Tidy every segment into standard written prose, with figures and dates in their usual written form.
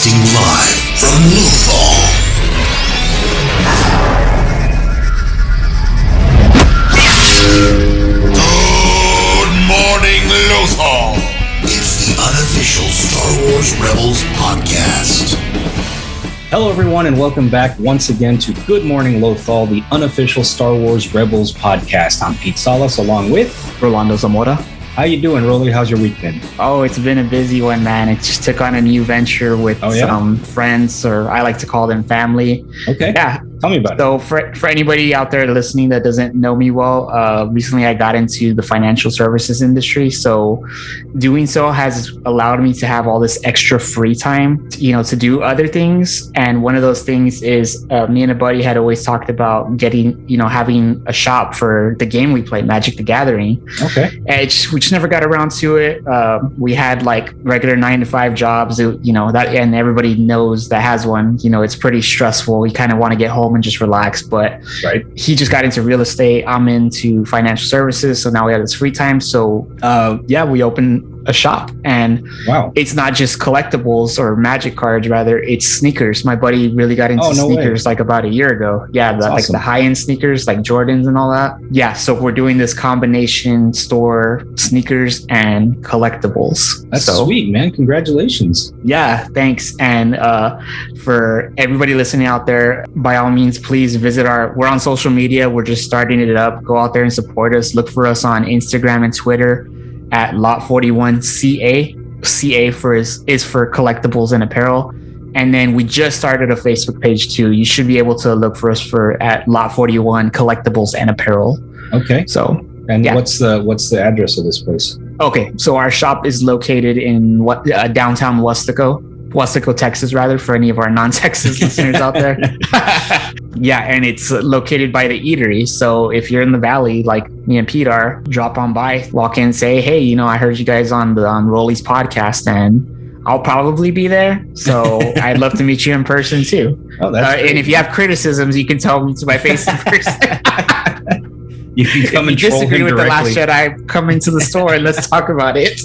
Broadcasting live from Lothal. Good morning, Lothal. It's the Unofficial Star Wars Rebels podcast. Hello, everyone, and welcome back once again to Good Morning Lothal, the Unofficial Star Wars Rebels podcast. I'm Pete Salas, along with Rolando Zamora. How you doing, Rolly? How's your week been? Oh, it's been a busy one, man. It just took on a new venture with some friends, or I like to call them family. Okay. Yeah. Tell me about it. So for anybody out there listening that doesn't know me well, recently I got into the financial services industry. So doing so has allowed me to have all this extra free time, to do other things. And one of those things is me and a buddy had always talked about having a shop for the game we play, Magic the Gathering. Okay. And we just never got around to it. We had like regular 9-to-5 jobs, and everybody knows that has one. It's pretty stressful. You kind of want to get home and just relax, but he just got into real estate. I'm into financial services, so now we have this free time. So we opened a shop, and it's not just collectibles or magic cards, rather it's sneakers. My buddy really got into sneakers like about a year ago. Awesome. Like the high-end sneakers like Jordans and all that. So we're doing this combination store, sneakers and collectibles. That's sweet, man. Congratulations. Yeah, thanks. And for everybody listening out there, by all means, please visit we're on social media. We're just starting it up. Go out there and support us. Look for us on Instagram and Twitter at Lot41CA. CA is for collectibles and apparel. And then we just started a Facebook page too. You should be able to look for us at Lot41 Collectibles and Apparel. Okay. So, and what's the address of this place? Okay, so our shop is located in downtown Westaco, Texas, rather, for any of our non-Texas listeners out there. And it's located by the eatery. So if you're in the valley, like me and Pete are, drop on by, walk in, say, hey, I heard you guys on Rolly's podcast, and I'll probably be there. So I'd love to meet you in person too. Oh, that's and if you have criticisms, you can tell me to my face in person. You can come and disagree with directly. The Last Jedi, come into the store and let's talk about it.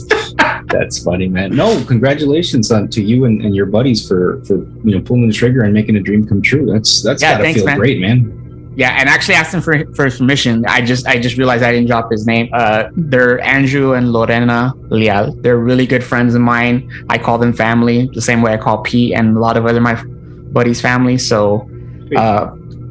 That's funny, man. No, congratulations to you and your buddies for pulling the trigger and making a dream come true. That's gotta feel great, man. Yeah, and actually asked him for permission. I just realized I didn't drop his name. They're Andrew and Lorena Leal. They're really good friends of mine. I call them family, the same way I call Pete and a lot of other my buddies' family. So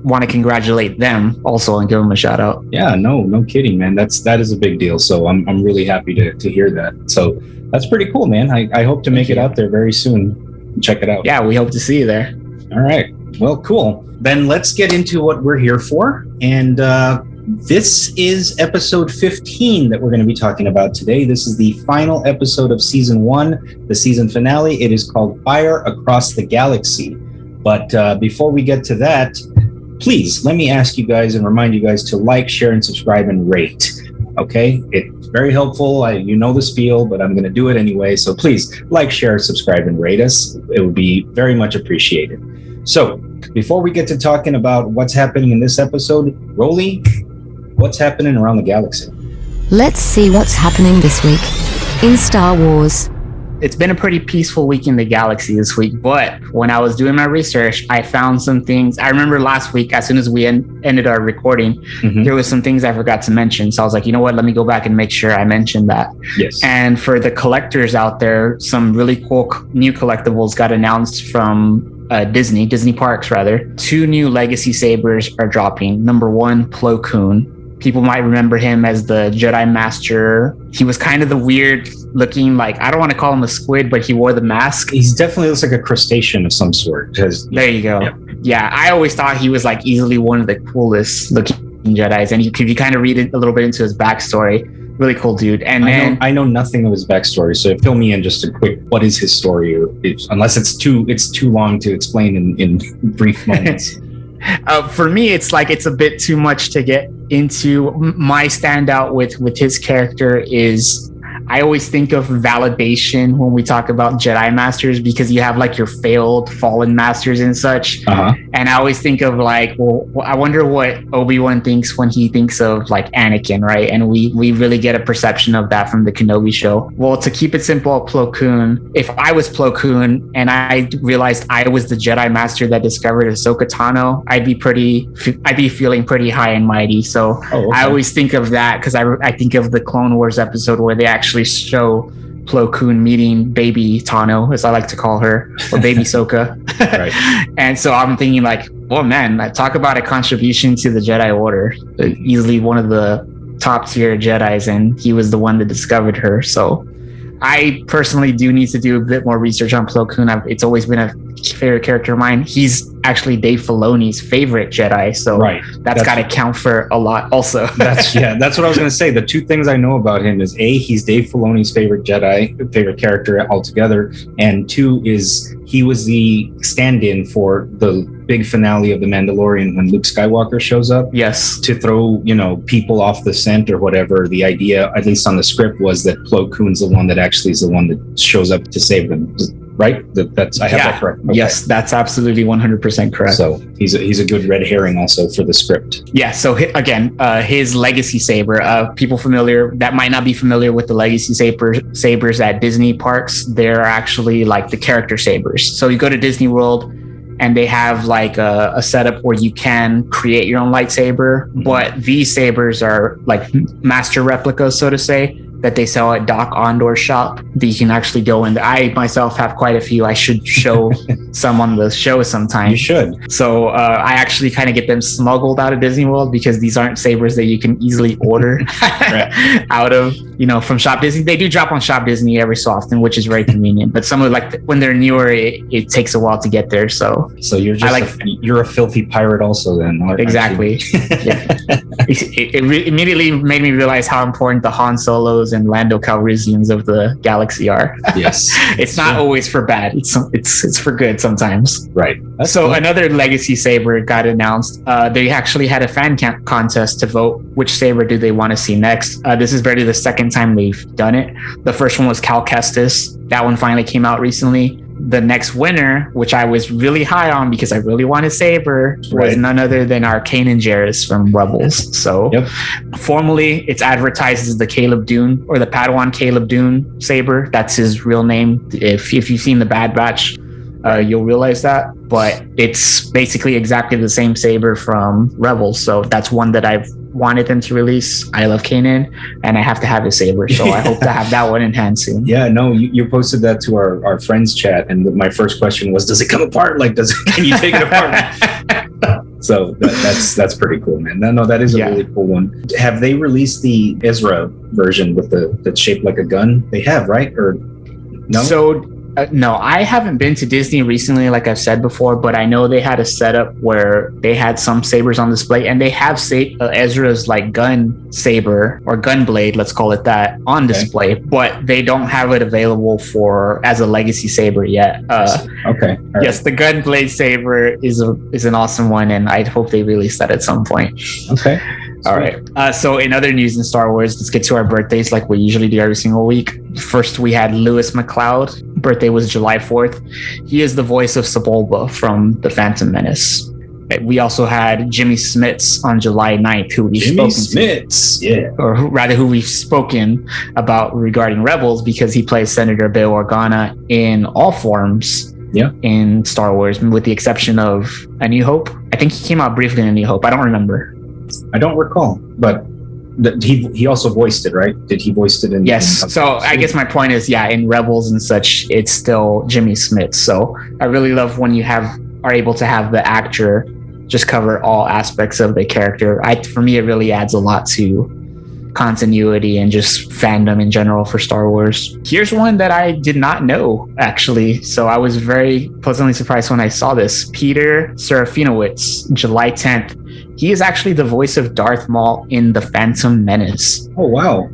want to congratulate them also and give them a shout out. Yeah, no kidding, man. That is a big deal. So I'm really happy to hear that. So that's pretty cool, man. I hope to make it out there very soon. Check it out. Yeah, we hope to see you there. All right. Well, cool. Then let's get into what we're here for. And this is episode 15 that we're going to be talking about today. This is the final episode of season 1, the season finale. It is called Fire Across the Galaxy. But before we get to that, please let me ask you guys and remind you guys to like, share, and subscribe and rate. Okay? It's very helpful. The spiel, but I'm going to do it anyway. So please like, share, subscribe, and rate us. It would be very much appreciated. So before we get to talking about what's happening in this episode, Rolly, what's happening around the galaxy? Let's see what's happening this week in Star Wars. It's been a pretty peaceful week in the galaxy this week, but when I was doing my research, I found some things. I remember last week, as soon as we ended our recording, there was some things I forgot to mention. So I was like, you know what, let me go back and make sure I mentioned that. Yes. And for the collectors out there, some really cool new collectibles got announced from Disney Parks, rather. 2 new Legacy Sabers are dropping. Number 1, Plo Koon. People might remember him as the Jedi Master. He was kind of the weird looking, I don't want to call him a squid, but he wore the mask. He definitely looks like a crustacean of some sort. There you go. Yep. Yeah, I always thought he was easily one of the coolest looking Jedis. And if you kind of read a little bit into his backstory, really cool dude. And I know nothing of his backstory, so fill me in just a quick. What is his story? Unless it's too long to explain in brief moments. For me, it's a bit too much to get into. My standout with his character is I always think of validation when we talk about Jedi Masters, because you have like your failed fallen masters and such. And I always think of like, well, I wonder what Obi-Wan thinks when he thinks of like Anakin, right? And we really get a perception of that from the Kenobi show. Well, to keep it simple, Plo Koon, if I was Plo Koon and I realized I was the Jedi Master that discovered Ahsoka Tano, I'd be feeling pretty high and mighty. So I always think of that, because I think of the Clone Wars episode where they actually show Plo Koon meeting baby Tano, as I like to call her, or baby Ahsoka. Right. And so I'm thinking like, oh man, talk about a contribution to the Jedi Order. Easily one of the top tier Jedis, and he was the one that discovered her. So I personally do need to do a bit more research on Plo Koon. It's always been a favorite character of mine. He's actually Dave Filoni's favorite Jedi, so that's got to count for a lot also. That's what I was going to say. The two things I know about him is A, he's Dave Filoni's favorite character altogether, and two is he was the stand-in for the big finale of The Mandalorian when Luke Skywalker shows up. Yes. To throw, people off the scent or whatever. The idea, at least on the script, was that Plo Koon's the one that actually is the one that shows up to save them. Right? I have that correct. Okay. Yes, that's absolutely 100% correct. So he's a good red herring also for the script. Yeah. So again, his legacy saber. People familiar that might not be familiar with the legacy sabers at Disney parks. They're actually like the character sabers. So you go to Disney World, and they have like a setup where you can create your own lightsaber, but these sabers are like master replicas, so to say, that they sell at Doc Ondor's shop that you can actually go in. I myself have quite a few. I should show some on the show sometime. You should. So I actually kind of get them smuggled out of Disney World, because these aren't sabers that you can easily order out of, from Shop Disney. They do drop on Shop Disney every so often, which is very convenient. But some of when they're newer, it takes a while to get there. So you're just you're a filthy pirate also then. Exactly. It immediately made me realize how important the Han Solos and Lando Calrissians of the galaxy are. Yes. It's not always for bad. It's for good sometimes. Right. That's cool. Another legacy saber got announced. They actually had a fan contest to vote which saber do they want to see next. This is barely the second time they've done it. The first one was Cal Kestis. That one finally came out recently. The next winner, which I was really high on because I really wanted saber, was none other than our Kanan Jarrus from Rebels. So formally, it's advertised as the Caleb Dune, or the Padawan Caleb Dune saber. That's his real name. If you've seen the Bad Batch, you'll realize that. But it's basically exactly the same saber from Rebels. So that's one that I've wanted them to release. I love Kanan, and I have to have his saber, so I hope to have that one in hand soon. Yeah, no, you posted that to our friends chat, and my first question was, does it come apart? Like, can you take it apart? So that's pretty cool, man. No, that is a really cool one. Have they released the Ezra version with that's shaped like a gun? They have, right? Or no? So no, I haven't been to Disney recently, like I've said before, but I know they had a setup where they had some sabers on display, and they have Ezra's like gun saber, or gun blade, let's call it that, on display, but they don't have it available as a legacy saber yet. Yes, the gun blade saber is an awesome one, and I hope they release that at some point. Okay. All right. So in other news in Star Wars, let's get to our birthdays like we usually do every single week. First, we had Lewis McLeod. Birthday was July 4th. He is the voice of Sebulba from The Phantom Menace. We also had Jimmy Smits on July 9th, who we've spoken about regarding Rebels, because he plays Senator Bail Organa in all forms in Star Wars, with the exception of A New Hope. I think he came out briefly in A New Hope. I don't remember. I don't recall, but he also voiced it, right? Did he voice it in? Yes. So I guess my point is, in Rebels and such, it's still Jimmy Smits. So I really love when you are able to have the actor just cover all aspects of the character. For me, it really adds a lot to continuity and just fandom in general for Star Wars. Here's one that I did not know, actually. So I was very pleasantly surprised when I saw this. Peter Serafinowicz, July 10th. He is actually the voice of Darth Maul in The Phantom Menace. Oh, wow.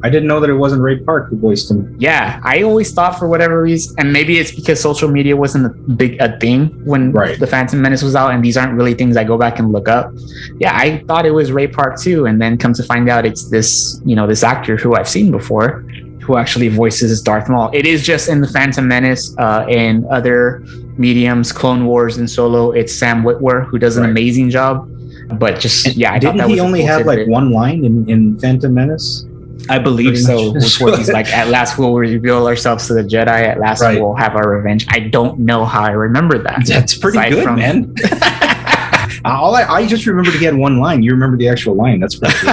I didn't know that it wasn't Ray Park who voiced him. Yeah, I always thought, for whatever reason, and maybe it's because social media wasn't a thing when The Phantom Menace was out, and these aren't really things I go back and look up. Yeah, I thought it was Ray Park too, and then come to find out it's this actor who I've seen before. who actually voices Darth Maul. It is just in the Phantom Menace and other mediums, Clone Wars and Solo. It's Sam Witwer who does an amazing job. But just I thought that he only have like one line in Phantom Menace? I believe so. Where he's like, "At last we'll reveal ourselves to the Jedi. At last we'll have our revenge." I don't know how I remember that. That's pretty good, man. I just remembered he had one line. You remember the actual line. That's pretty good.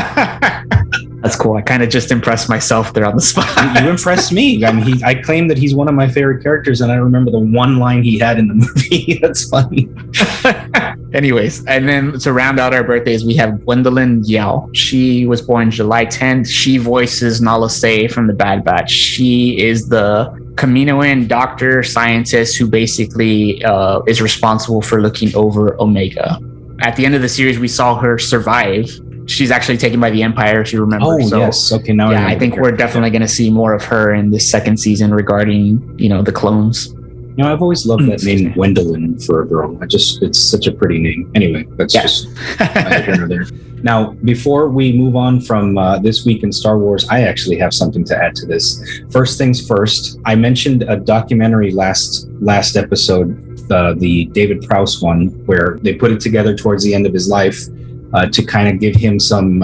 That's cool. I kind of just impressed myself there on the spot. You impressed me. I mean, I claim that he's one of my favorite characters, and I remember the one line he had in the movie. That's funny. Anyways, and then to round out our birthdays, we have Gwendolyn Yao. She was born July 10th. She voices Nala Se from The Bad Batch. She is the Kaminoan doctor scientist who basically is responsible for looking over Omega. At the end of the series, we saw her survive. She's actually taken by the Empire, if you remember. Oh, so, yes. Okay, now I think we're definitely going to see more of her in this second season regarding, the clones. I've always loved that name, Gwendolyn, for a girl. It's such a pretty name. Anyway, that's just neither here nor there. Now, before we move on from this week in Star Wars, I actually have something to add to this. First things first, I mentioned a documentary last episode, the David Prowse one, where they put it together towards the end of his life to kind of give him some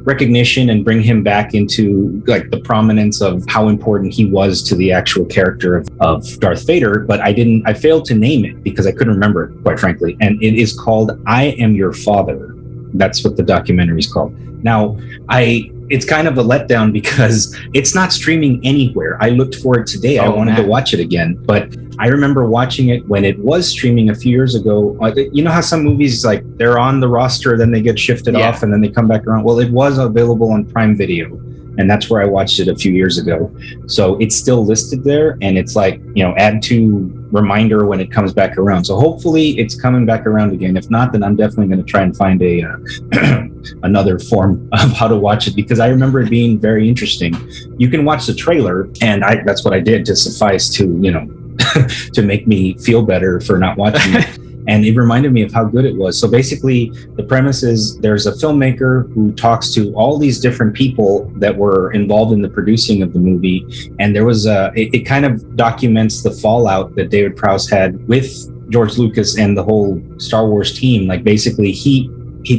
recognition and bring him back into like the prominence of how important he was to the actual character of Darth Vader. But I failed to name it because I couldn't remember it, quite frankly. And it is called I Am Your Father. That's what the documentary is called. Now, it's kind of a letdown because it's not streaming anywhere. I looked for it today. I wanted to watch it again, but I remember watching it when it was streaming a few years ago. You know how some movies, like, they're on the roster, then they get shifted off and then they come back around? Well, it was available on Prime Video, and that's where I watched it a few years ago. So it's still listed there, and it's like, add to reminder when it comes back around. So hopefully it's coming back around again. If not, then I'm definitely going to try and find another form of how to watch it, because I remember it being very interesting. You can watch the trailer, and that's what I did to suffice to, to make me feel better for not watching it. And it reminded me of how good it was. So basically, the premise is there's a filmmaker who talks to all these different people that were involved in the producing of the movie. And there was it kind of documents the fallout that David Prowse had with George Lucas and the whole Star Wars team. Like, basically, he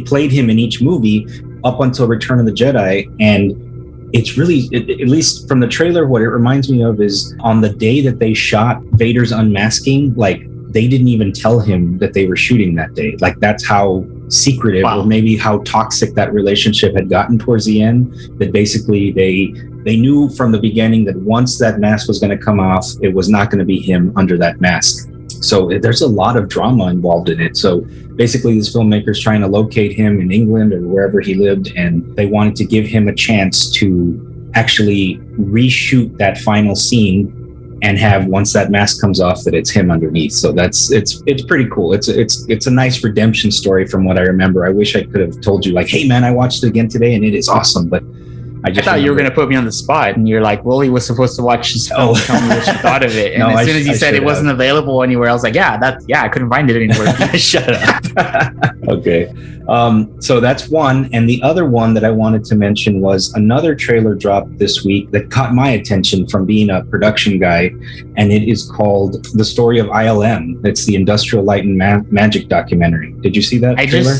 played him in each movie up until Return of the Jedi. And it's really, at least from the trailer, what it reminds me of is on the day that they shot Vader's unmasking, like, they didn't even tell him that they were shooting that day. Like, that's how secretive or maybe how toxic that relationship had gotten towards the end, that basically they knew from the beginning that once that mask was going to come off, it was not going to be him under that mask. So there's a lot of drama involved in it. So basically, this filmmaker's trying to locate him in England or wherever he lived, and they wanted to give him a chance to actually reshoot that final scene and have, once that mask comes off, that it's him underneath. So it's pretty cool. It's a nice redemption story from what I remember. I wish I could have told you, like, hey man, I watched it again today and it is awesome. But I thought you were going to put me on the spot, and you're like, Willie was supposed to watch his film. Tell me what you thought of it. And as soon as you said it wasn't available anywhere, I was like, I couldn't find it anywhere. Shut up. Okay. So that's one. And the other one that I wanted to mention was another trailer drop this week that caught my attention from being a production guy. And it is called The Story of ILM. It's the Industrial Light and Magic documentary. Did you see that trailer?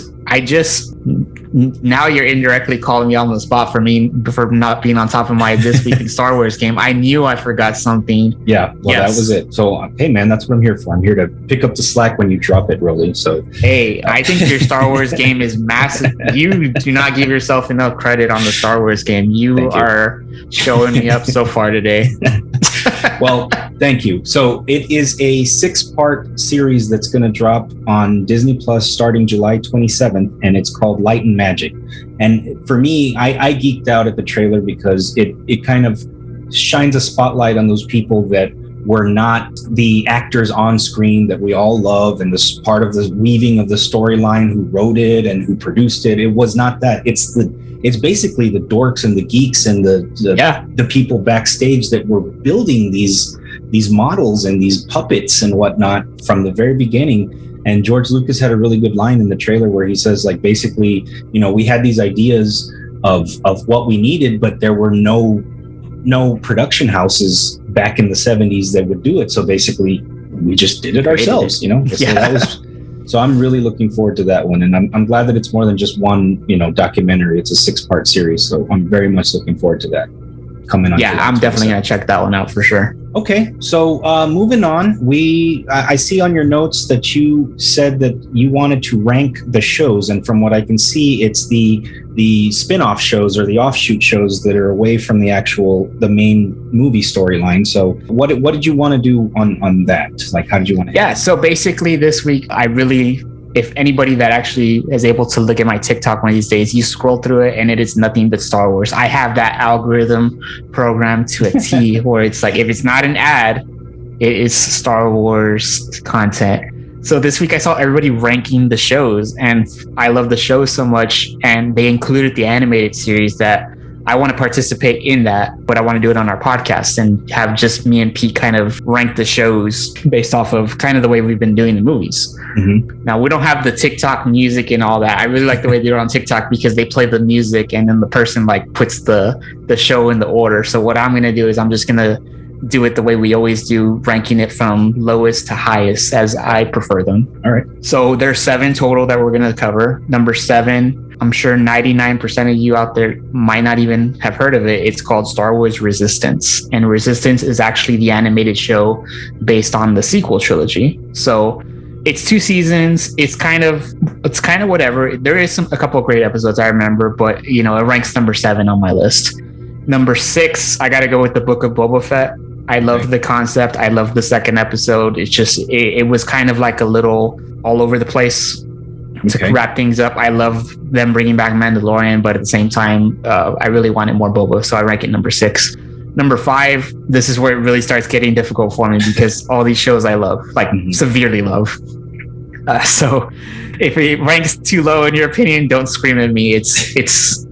Now you're indirectly calling me on the spot for not being on top of my This Week in Star Wars game. I knew I forgot something. Yeah, well, that was it. So, hey man, that's what I'm here for. I'm here to pick up the slack when you drop it, Rolly. So, hey, I think your Star Wars game is massive. You do not give yourself enough credit on the Star Wars game. You are showing me up so far today. Well, thank you. So it is a 6-part series that's going to drop on Disney Plus starting July 27th, and it's called Light and Magic. And for me, I geeked out at the trailer because it kind of shines a spotlight on those people that were not the actors on screen that we all love, and this part of the weaving of the storyline, who wrote it and who produced it. It was not that. It's basically the dorks and the geeks and the people backstage that were building these models and these puppets and whatnot from the very beginning. And George Lucas had a really good line in the trailer where he says, like, basically, we had these ideas of what we needed, but there were no no production houses back in the 70s that would do it. So basically, we just did it ourselves, you know? Yeah. So I'm really looking forward to that one. And I'm glad that it's more than just one, you know, documentary. It's a 6-part series. So I'm very much looking forward to that coming on. Yeah, I'm definitely going to check that one out for sure. Okay, so moving on, I see on your notes that you said that you wanted to rank the shows, and from what I can see, it's the spin-off shows or the offshoot shows that are away from the main movie storyline. So what did you want to do on that? Like, how did you want to? Yeah, so basically this week, if anybody that actually is able to look at my TikTok one of these days, you scroll through it and it is nothing but Star Wars. I have that algorithm programmed to a T where it's like, if it's not an ad, it is Star Wars content. So this week I saw everybody ranking the shows, and I love the show so much, and they included the animated series that I want to participate in that, but I want to do it on our podcast and have just me and Pete kind of rank the shows based off of kind of the way we've been doing the movies. Mm-hmm. Now, we don't have the TikTok music and all that. I really like the way they do it on TikTok because they play the music and then the person like puts the show in the order. So what I'm going to do is I'm just going to do it the way we always do, ranking it from lowest to highest as I prefer them. All right. So there's 7 total that we're going to cover. Number 7, I'm sure 99% of you out there might not even have heard of it. It's called Star Wars Resistance. And Resistance is actually the animated show based on the sequel trilogy. So it's 2 seasons. It's kind of whatever. There is a couple of great episodes I remember, but you know, it ranks number 7 on my list. Number 6, I got to go with the Book of Boba Fett. I love the concept. I love the second episode. It's just, it was kind of like a little all over the place to wrap things up. I love them bringing back Mandalorian, but at the same time, I really wanted more Boba, so I rank it number 6. Number 5, this is where it really starts getting difficult for me because all these shows I love, like severely love. So if it ranks too low in your opinion, don't scream at me.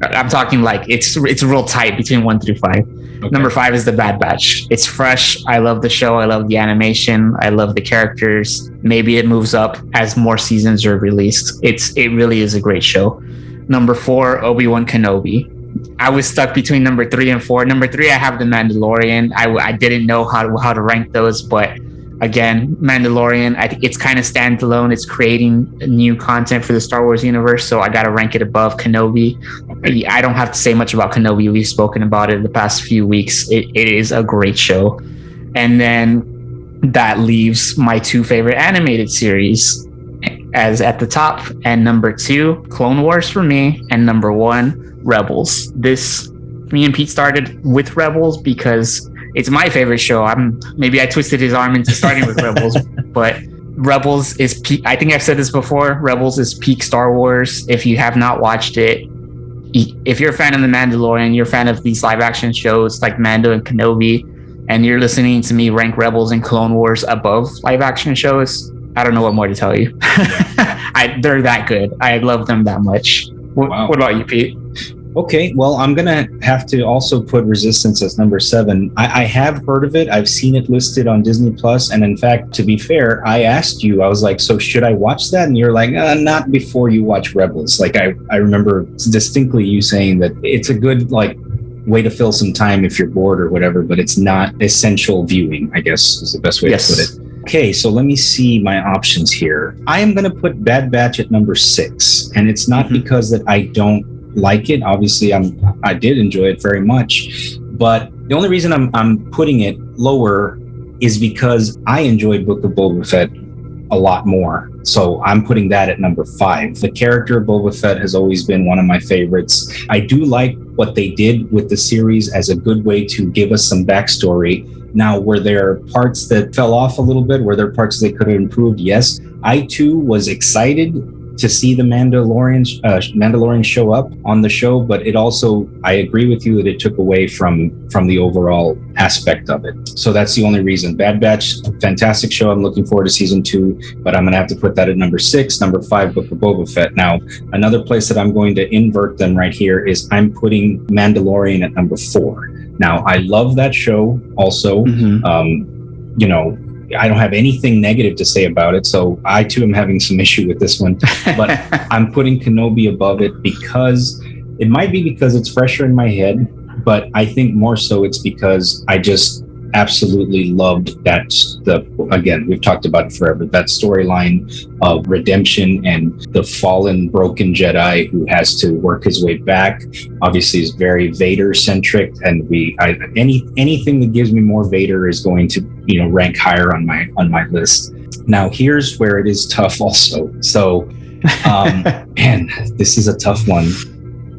I'm talking like it's real tight between 1 through 5. Okay. Number 5 is The Bad Batch. It's fresh. I love the show. I love the animation. I love the characters. Maybe it moves up as more seasons are released. It really is a great show. Number 4, Obi-Wan Kenobi. I was stuck between number 3 and 4. Number 3, I have The Mandalorian. I didn't know how to rank those, but again, Mandalorian, I think it's kind of standalone. It's creating new content for the Star Wars universe, so I got to rank it above Kenobi. Okay. I don't have to say much about Kenobi. We've spoken about it in the past few weeks. It is a great show. And then that leaves my 2 favorite animated series as at the top. And number 2, Clone Wars for me. And number 1, Rebels. Me and Pete started with Rebels because it's my favorite show. Maybe I twisted his arm into starting with Rebels, but Rebels is peak. I think I've said this before. Rebels is peak Star Wars. If you have not watched it, if you're a fan of The Mandalorian, you're a fan of these live action shows like Mando and Kenobi, and you're listening to me rank Rebels and Clone Wars above live action shows, I don't know what more to tell you. They're that good. I love them that much. Wow. What about you, Pete? Okay, well, I'm going to have to also put Resistance as number 7. I have heard of it. I've seen it listed on Disney Plus. And in fact, to be fair, I asked you, I was like, so should I watch that? And you're like, not before you watch Rebels. Like, I remember distinctly you saying that it's a good, like, way to fill some time if you're bored or whatever, but it's not essential viewing, I guess is the best way to put it. Okay, so let me see my options here. I am going to put Bad Batch at number 6. And it's not because that I don't like it. Obviously, I did enjoy it very much, but the only reason I'm putting it lower is because I enjoyed Book of Boba Fett a lot more. So I'm putting that at number 5. The character of Boba Fett has always been one of my favorites. I do like what they did with the series as a good way to give us some backstory. Now, were there parts that fell off a little bit? Were there parts they could have improved? Yes. I too was excited to see the Mandalorian show up on the show, but it also, I agree with you that it took away from the overall aspect of it. So that's the only reason. Bad Batch, fantastic show. I'm looking forward to season 2, but I'm going to have to put that at number 6. Number 5, Book of Boba Fett. Now, another place that I'm going to invert them right here is I'm putting Mandalorian at number 4. Now, I love that show also. You know, I don't have anything negative to say about it, so I too am having some issue with this one. But I'm putting Kenobi above it because it might be because it's fresher in my head. but I think more so it's because I just absolutely loved that. Again, we've talked about it forever, that storyline of redemption and the fallen, broken Jedi who has to work his way back. Obviously is very Vader centric, and anything that gives me more Vader is going to rank higher on my list. Now here's where it is tough also. So man, this is a tough one.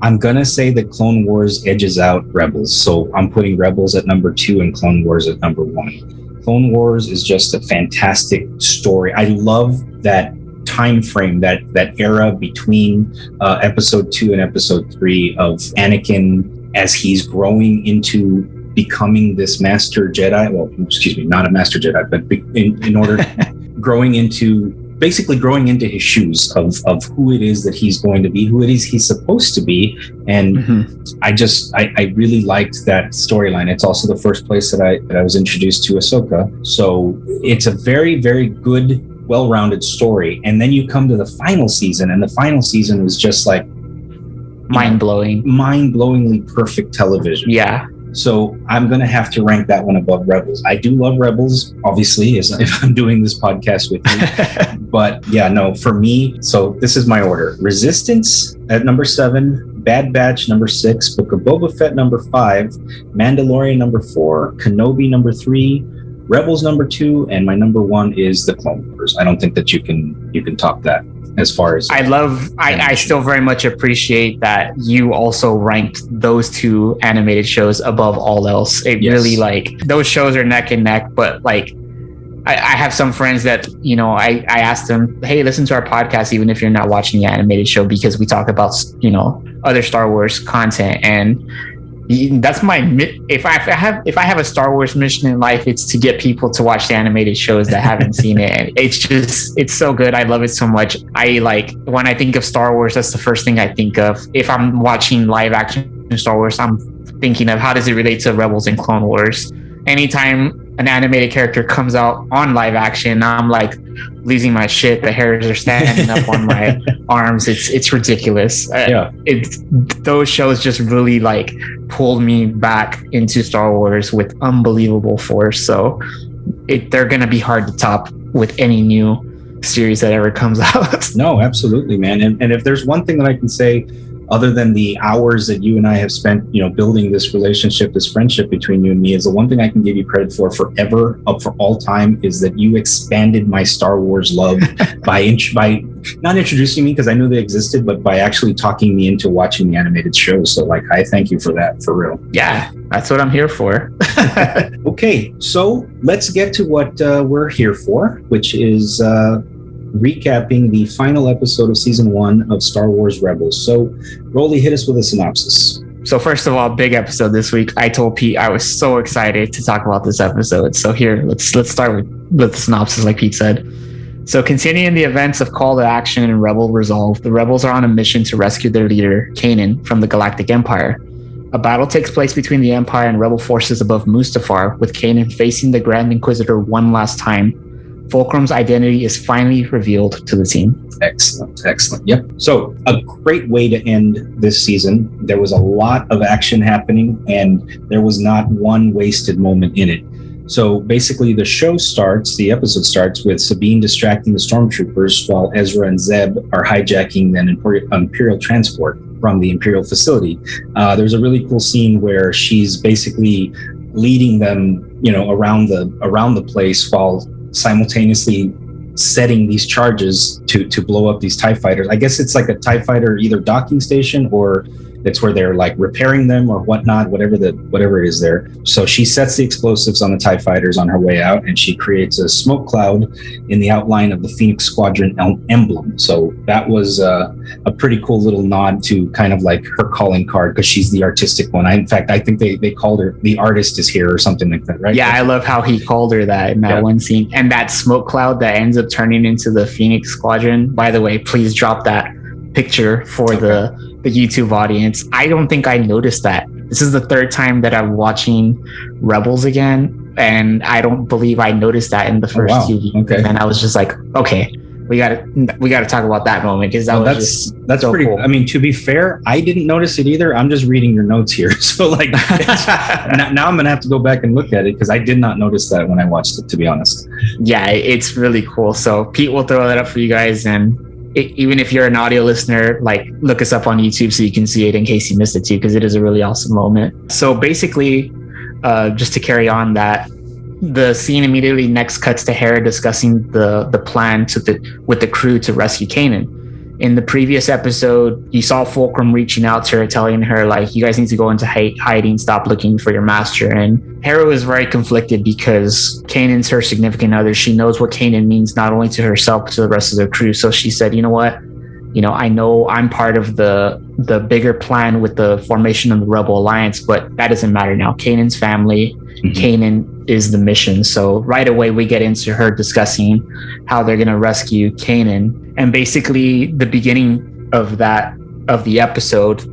I'm gonna say that Clone Wars edges out Rebels, so I'm putting Rebels at number 2 and Clone Wars at number 1. Clone Wars is just a fantastic story. I love that time frame, that era between episode 2 and episode 3 of Anakin as he's growing into becoming this master Jedi. Well, excuse me, not a master Jedi, but in order growing into his shoes of who it is that he's going to be, who it is he's supposed to be. And I really liked that storyline. It's also the first place that I was introduced to Ahsoka. So it's a very, very good, well-rounded story. And then you come to the final season, and the final season was just like mind-blowingly perfect television. Yeah. So I'm going to have to rank that one above Rebels. I do love Rebels, obviously, if I'm doing this podcast with you. But yeah, no, for me, so this is my order. Resistance at number 7, Bad Batch number 6, Book of Boba Fett number 5, Mandalorian number 4, Kenobi number 3, Rebels number 2, and my number 1 is The Clone Wars. I don't think that you can top that. As far as I still very much appreciate that you also ranked those 2 animated shows above all else. Really, like, those shows are neck and neck, but like I have some friends that, I asked them, hey, listen to our podcast even if you're not watching the animated show, because we talk about, other Star Wars content. And that's my, if I have a Star Wars mission in life, it's to get people to watch the animated shows that haven't seen it. And it's so good. I love it so much. When I think of Star Wars, that's the first thing I think of. If I'm watching live action Star Wars, I'm thinking of how does it relate to Rebels and Clone Wars. Anytime an animated character comes out on live action, I'm like losing my shit. The hairs are standing up on my arms. It's ridiculous. Those shows just really like pulled me back into Star Wars with unbelievable force. So they're gonna be hard to top with any new series that ever comes out. No, absolutely, man. And if there's one thing that I can say, other than the hours that you and I have spent, building this relationship, this friendship between you and me, is the one thing I can give you credit for forever, up for all time, is that you expanded my Star Wars love by not introducing me because I knew they existed, but by actually talking me into watching the animated shows. So I thank you for that, for real. Yeah, that's what I'm here for. Okay, so let's get to what we're here for, which is recapping the final episode of season 1 of Star Wars Rebels. So Rolly, hit us with a synopsis. So first of all, big episode this week. I told Pete I was so excited to talk about this episode. So here, let's start with the synopsis, like Pete said. So continuing the events of Call to Action and Rebel Resolve, the Rebels are on a mission to rescue their leader, Kanan, from the Galactic Empire. A battle takes place between the Empire and Rebel forces above Mustafar, with Kanan facing the Grand Inquisitor one last time. Fulcrum's identity is finally revealed to the team. Excellent. Yep. So a great way to end this season. There was a lot of action happening, and there was not one wasted moment in it. So basically the episode starts with Sabine distracting the stormtroopers while Ezra and Zeb are hijacking an Imperial transport from the Imperial facility. There's a really cool scene where she's basically leading them, around the place while simultaneously setting these charges to blow up these TIE fighters. I guess it's like a TIE fighter either docking station, or it's where they're like repairing them or whatnot, whatever it is there. So she sets the explosives on the TIE fighters on her way out, and she creates a smoke cloud in the outline of the Phoenix Squadron emblem. So that was a pretty cool little nod to kind of like her calling card, because she's the artistic one. In fact, I think they called her the artist is here or something like that, right? Yeah, I love how he called her that in that one scene. And that smoke cloud that ends up turning into the Phoenix Squadron. By the way, please drop that picture for the YouTube audience. I don't think I noticed that. This is the third time that I'm watching Rebels again, and I don't believe I noticed that in the first 2 weeks. Okay. And I was just like, okay, we gotta talk about that moment because that's so pretty cool. I mean, to be fair, I didn't notice it either. I'm just reading your notes here, so like now I'm gonna have to go back and look at it because I did not notice that when I watched it, to be honest. Yeah, it's really cool. So Pete will throw that up for you guys, and even if you're an audio listener, like look us up on YouTube so you can see it in case you missed it too, because it is a really awesome moment. So basically, just to carry on that, the scene immediately next cuts to Hera discussing the plan with the crew to rescue Kanan. In the previous episode, you saw Fulcrum reaching out to her, telling her like, you guys need to go into hiding, stop looking for your master. And Hera was very conflicted because Kanan's her significant other. She knows what Kanan means not only to herself but to the rest of the crew. So she said, you know what? I know I'm part of the bigger plan with the formation of the Rebel Alliance, but that doesn't matter now. Kanan's family, Kanan is the mission. So right away we get into her discussing how they're going to rescue Kanan. And basically the beginning of the episode,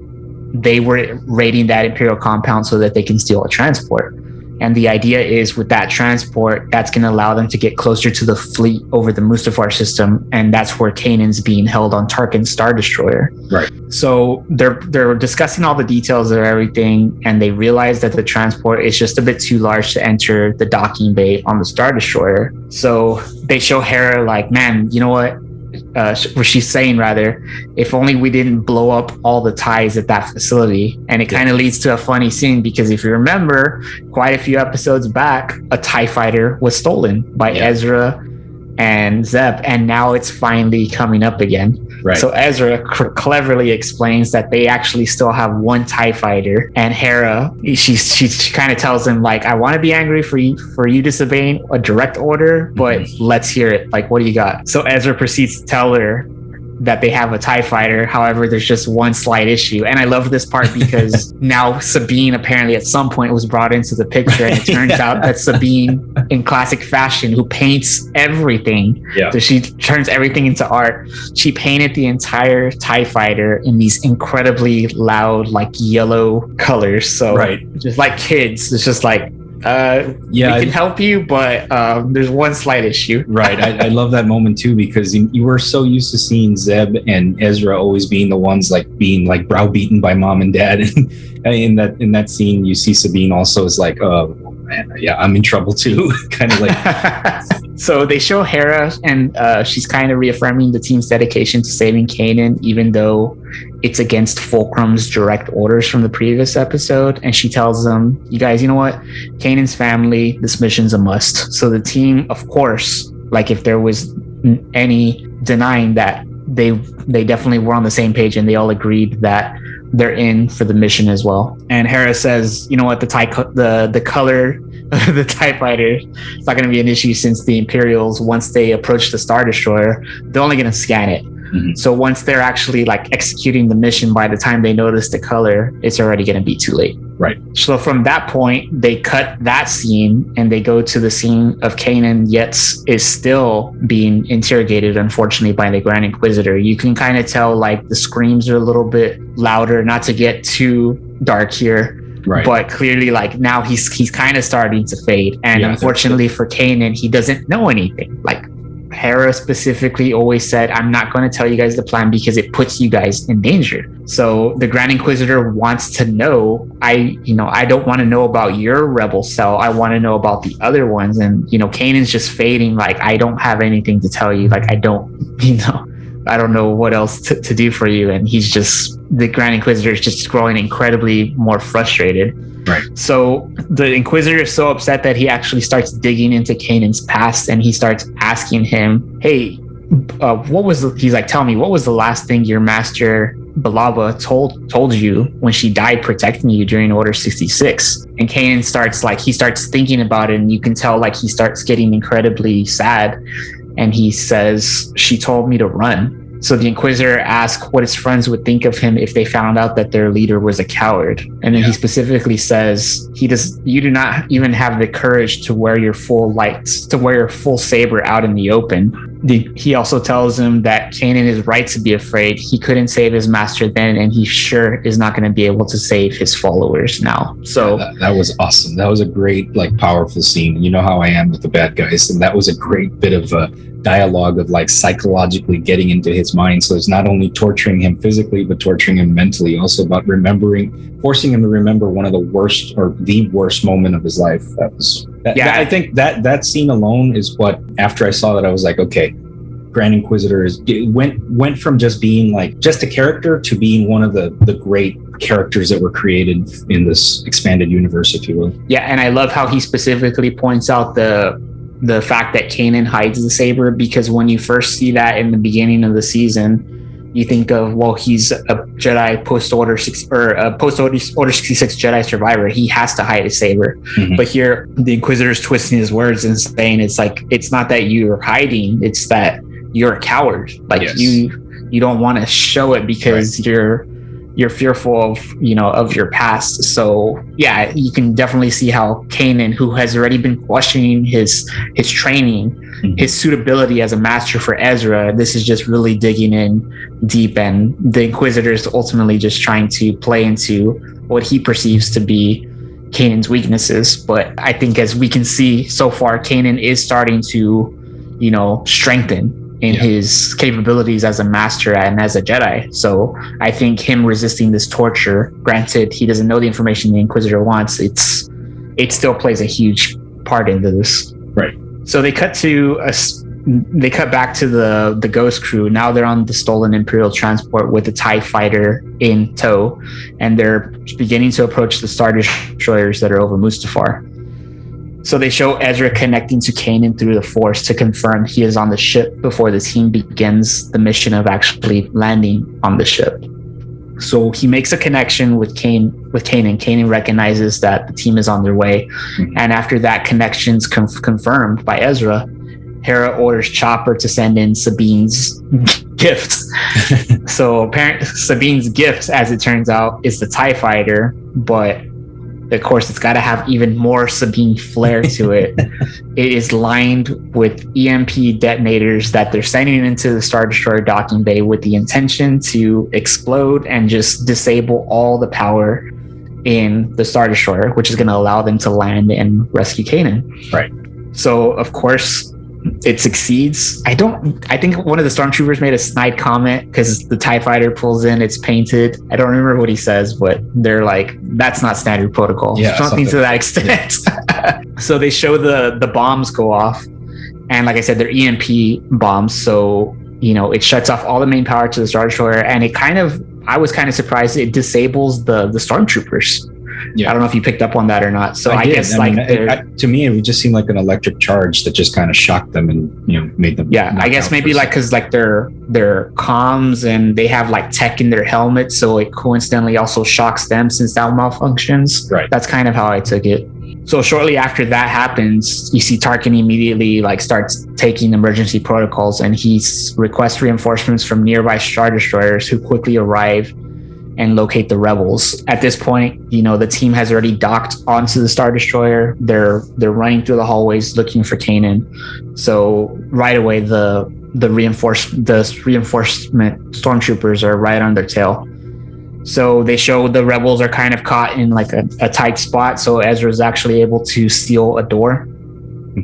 they were raiding that Imperial compound so that they can steal a transport. And the idea is with that transport, that's going to allow them to get closer to the fleet over the Mustafar system. And that's where Kanan's being held on Tarkin's Star Destroyer. Right. So they're discussing all the details of everything. And they realize that the transport is just a bit too large to enter the docking bay on the Star Destroyer. So they show Hera like, man, you know what? What she's saying rather, if only we didn't blow up all the ties at that facility. And it kind of leads to a funny scene because if you remember quite a few episodes back, a TIE fighter was stolen by Ezra and Zeb, and now it's finally coming up again. Right. So Ezra cleverly explains that they actually still have one TIE fighter, and Hera, she kind of tells him like, I want to be angry for you disobeying a direct order, but let's hear it. Like, what do you got? So Ezra proceeds to tell her that they have a TIE fighter. However, there's just one slight issue. And I love this part because now Sabine apparently at some point was brought into the picture, and it turns out that Sabine, in classic fashion, who paints everything. Yeah. So she turns everything into art. She painted the entire TIE fighter in these incredibly loud, like yellow colors. So just like kids, it's just like, we can help you, but there's one slight issue. Right. I love that moment too, because you were so used to seeing Zeb and Ezra always being the ones like being like browbeaten by mom and dad. And in that scene, you see Sabine also is like, oh man, I'm in trouble too. Kind of like. So they show Hera, and she's kind of reaffirming the team's dedication to saving Kanan, even though it's against Fulcrum's direct orders from the previous episode. And she tells them, you guys, you know what? Kanan's family, this mission's a must. So the team, of course, like if there was any denying that, they definitely were on the same page, and they all agreed that they're in for the mission as well. And Hera says, you know what? The color of the TIE fighter, it's not going to be an issue since the Imperials, once they approach the Star Destroyer, they're only going to scan it. So once they're actually like executing the mission, by the time they notice the color, it's already going to be too late. Right. So from that point, they cut that scene and they go to the scene of Kanan yet is still being interrogated, unfortunately, by the Grand Inquisitor. You can kind of tell like the screams are a little bit louder, not to get too dark here. Right. But clearly, like now he's kind of starting to fade. And unfortunately for Kanan, he doesn't know anything. Like Hera specifically always said, I'm not going to tell you guys the plan because it puts you guys in danger. So the Grand Inquisitor wants to know, I don't want to know about your rebel cell. I want to know about the other ones. And, Kanan's just fading. Like, I don't have anything to tell you. Like, I don't know what else to do for you. And the Grand Inquisitor is just growing incredibly more frustrated. Right. So the Inquisitor is so upset that he actually starts digging into Kanan's past, and he starts asking him, hey, he's like, tell me, what was the last thing your master Balaba told you when she died protecting you during Order 66? And Kanan starts thinking about it, and you can tell like he starts getting incredibly sad. And he says, she told me to run. So the Inquisitor asks what his friends would think of him if they found out that their leader was a coward. And then he specifically says, you do not even have the courage to wear your full saber out in the open. He also tells him that Kanan is right to be afraid. He couldn't save his master then, and he sure is not going to be able to save his followers now. So that was awesome. That was a great, like, powerful scene. You know how I am with the bad guys, and that was a great bit of dialogue of like psychologically getting into his mind. So it's not only torturing him physically, but torturing him mentally. Also about forcing him to remember one of the worst or the worst moment of his life. I think that scene alone is what, after I saw that, I was like, okay, Grand Inquisitor went from just being like just a character to being one of the great characters that were created in this expanded universe, if you will. Yeah, and I love how he specifically points out the fact that Kanan hides the saber, because when you first see that in the beginning of the season, you think of, well, he's a Jedi post-Order 66 Jedi survivor. He has to hide his saber. Mm-hmm. But here, the Inquisitor's twisting his words and saying it's like, it's not that you're hiding, it's that you're a coward. Like, yes, you don't want to show it because you're fearful of, of your past. So yeah, you can definitely see how Kanan, who has already been questioning his training, mm-hmm, his suitability as a master for Ezra, this is just really digging in deep, and the Inquisitor is ultimately just trying to play into what he perceives to be Kanan's weaknesses. But I think, as we can see so far, Kanan is starting to, strengthen in his capabilities as a master and as a Jedi. So I think him resisting this torture, granted he doesn't know the information the Inquisitor wants, it still plays a huge part into this. Right. So they cut back to the Ghost crew. Now they're on the stolen Imperial transport with the TIE fighter in tow, and they're beginning to approach the Star Destroyers that are over Mustafar. So they show Ezra connecting to Kanan through the Force to confirm he is on the ship before the team begins the mission of actually landing on the ship. So he makes a connection with Kanan. Kanan recognizes that the team is on their way. Mm-hmm. And after that connection's confirmed by Ezra, Hera orders Chopper to send in Sabine's gift. So apparently Sabine's gift, as it turns out, is the TIE fighter, but of course, it's got to have even more Sabine flair to it. It is lined with EMP detonators that they're sending into the Star Destroyer docking bay with the intention to explode and just disable all the power in the Star Destroyer, which is going to allow them to land and rescue Kanan. Right. So, of course, it succeeds. I think one of the stormtroopers made a snide comment because the TIE fighter pulls in, it's painted. I don't remember what he says, but they're like, that's not standard protocol. Yeah, something to that extent. Yeah. So they show the bombs go off, and like I said, they're EMP bombs. So, it shuts off all the main power to the Star Destroyer, and I was kind of surprised it disables the stormtroopers. Yeah. I don't know if you picked up on that or not. So I guess to me, it would just seem like an electric charge that just kind of shocked them and made them. Yeah, I guess maybe because their comms and they have like tech in their helmet, so it coincidentally also shocks them since that malfunctions. Right. That's kind of how I took it. So shortly after that happens, you see Tarkin immediately starts taking emergency protocols, and he requests reinforcements from nearby Star Destroyers, who quickly arrive and locate the rebels. At this point, the team has already docked onto the Star Destroyer. They're running through the hallways looking for Kanan. So right away, the reinforcement stormtroopers are right on their tail. So they show the rebels are kind of caught in like a tight spot. So Ezra is actually able to steal a door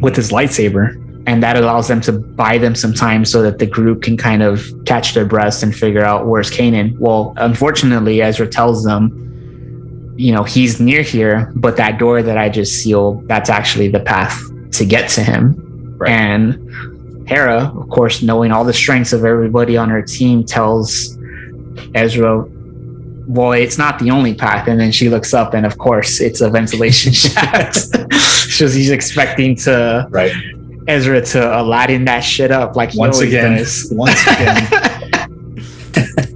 with his lightsaber. And that allows them to buy them some time so that the group can kind of catch their breaths and figure out where's Kanan. Well, unfortunately, Ezra tells them, he's near here, but that door that I just sealed, that's actually the path to get to him. Right. And Hera, of course, knowing all the strengths of everybody on her team, tells Ezra, well, it's not the only path. And then she looks up, and of course, it's a ventilation shaft. So he's expecting to... Right. Ezra to Aladdin that shit up like once again.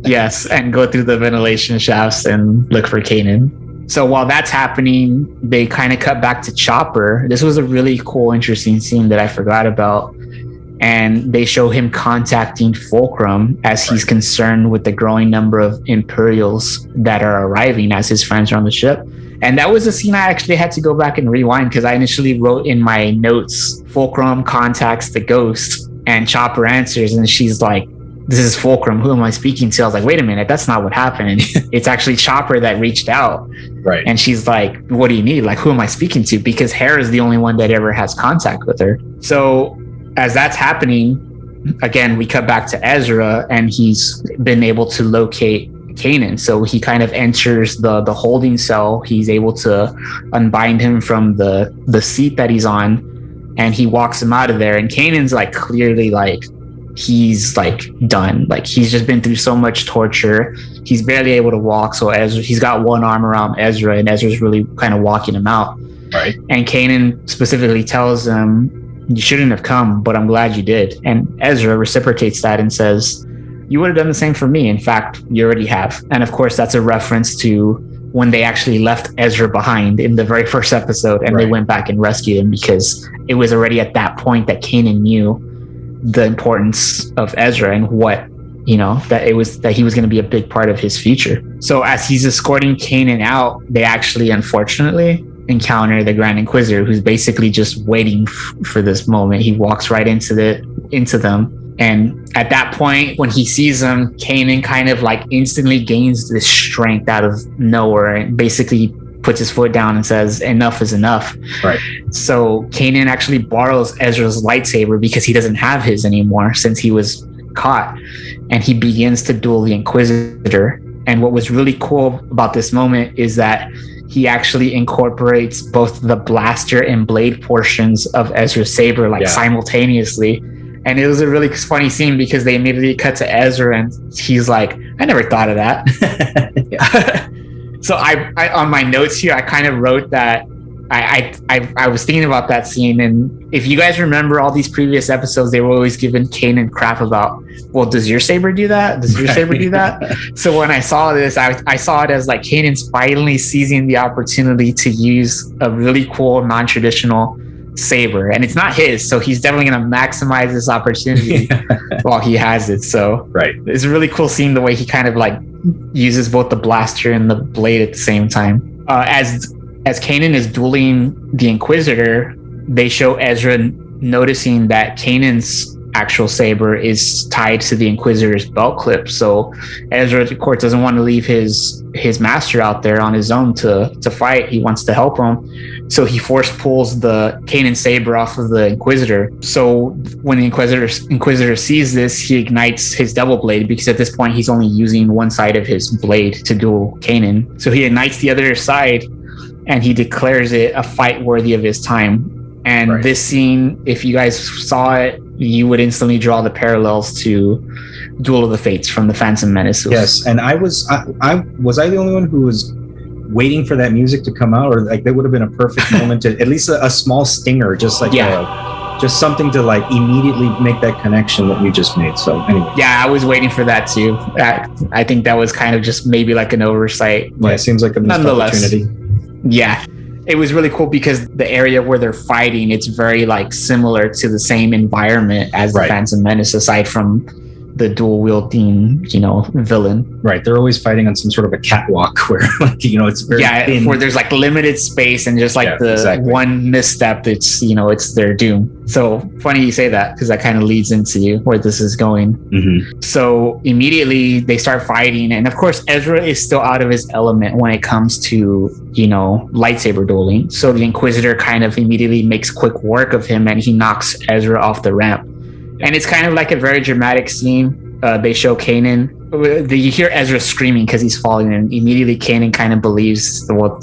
Yes, and go through the ventilation shafts and look for Kanan. So while that's happening, they kind of cut back to Chopper. This was a really cool, interesting scene that I forgot about. And they show him contacting Fulcrum as he's concerned with the growing number of Imperials that are arriving as his friends are on the ship. And that was a scene I actually had to go back and rewind, because I initially wrote in my notes, Fulcrum contacts the Ghost, and Chopper answers, and she's like, this is Fulcrum, who am I speaking to? I was like, wait a minute, that's not what happened. It's actually Chopper that reached out. Right. And she's like, what do you need? Like, who am I speaking to? Because Hera is the only one that ever has contact with her. So as that's happening, again, we cut back to Ezra, and he's been able to locate Kanan. So he kind of enters the holding cell. He's able to unbind him from the seat that he's on, and he walks him out of there. And Kanan's like clearly like he's like done. Like he's just been through so much torture. He's barely able to walk. So Ezra, he's got one arm around Ezra, and Ezra's really kind of walking him out. Right. And Kanan specifically tells him, "You shouldn't have come, but I'm glad you did." And Ezra reciprocates that and says, "You would have done the same for me. In fact, you already have." And of course, that's a reference to when they actually left Ezra behind in the very first episode, and they went back and rescued him, because it was already at that point that Kanan knew the importance of Ezra and what, you know, that he was going to be a big part of his future. So as he's escorting Kanan out, they actually, unfortunately, encounter the Grand Inquisitor, who's basically just waiting for this moment. He walks right into them. And at that point, when he sees them, Kanan kind of like instantly gains this strength out of nowhere and basically puts his foot down and says, "Enough is enough." Right. So Kanan actually borrows Ezra's lightsaber because he doesn't have his anymore since he was caught, and he begins to duel the Inquisitor. And what was really cool about this moment is that he actually incorporates both the blaster and blade portions of Ezra's saber simultaneously. And it was a really funny scene because they immediately cut to Ezra and he's like, "I never thought of that." So I on my notes here, I kind of wrote that I was thinking about that scene. And if you guys remember all these previous episodes, they were always giving Kanan crap about, well, does your saber do that? Does your saber do that? So when I saw this, I saw it as like Kanan's finally seizing the opportunity to use a really cool, non-traditional saber, and it's not his, so he's definitely going to maximize this opportunity while he has it. So it's a really cool scene, the way he kind of like uses both the blaster and the blade at the same time. As Kanan is dueling the Inquisitor, they show Ezra noticing that Kanan's actual saber is tied to the Inquisitor's belt clip. So Ezra, of course, doesn't want to leave his master out there on his own to fight. He wants to help him. So he force pulls the Kanan saber off of the Inquisitor. So when the Inquisitor sees this, he ignites his double blade, because at this point he's only using one side of his blade to duel Kanan. So he ignites the other side and he declares it a fight worthy of his time. And this scene, if you guys saw it, you would instantly draw the parallels to Duel of the Fates from the Phantom Menace. Yes, and was I the only one who was waiting for that music to come out, or like that would have been a perfect moment to at least a small stinger, just like just something to like immediately make that connection that you just made. So anyway, I was waiting for that too. I think that was kind of just maybe like an oversight. Yeah, it seems like a missed opportunity. Yeah. It was really cool because the area where they're fighting, it's very like similar to the same environment as the Phantom Menace, aside from the dual wielding, villain. Right. They're always fighting on some sort of a catwalk where, like, it's very thin. Where there's like limited space and just like one misstep, it's it's their doom. So funny you say that, because that kind of leads into where this is going. Mm-hmm. So immediately they start fighting, and of course Ezra is still out of his element when it comes to lightsaber dueling. So the Inquisitor kind of immediately makes quick work of him, and he knocks Ezra off the ramp. And it's kind of like a very dramatic scene. They show Kanan. You hear Ezra screaming because he's falling, and immediately Kanan kind of believes, well,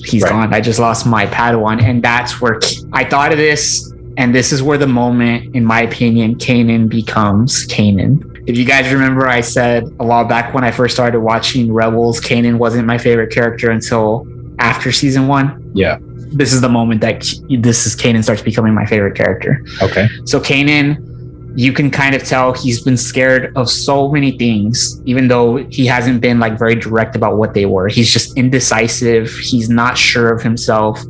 he's gone. I just lost my Padawan. And that's where I thought of this. And this is where the moment, in my opinion, Kanan becomes Kanan. If you guys remember, I said a while back when I first started watching Rebels, Kanan wasn't my favorite character until after season 1. Yeah. This is the moment that Kanan starts becoming my favorite character. Okay. So Kanan, you can kind of tell he's been scared of so many things, even though he hasn't been like very direct about what they were. He's just indecisive. He's not sure of himself.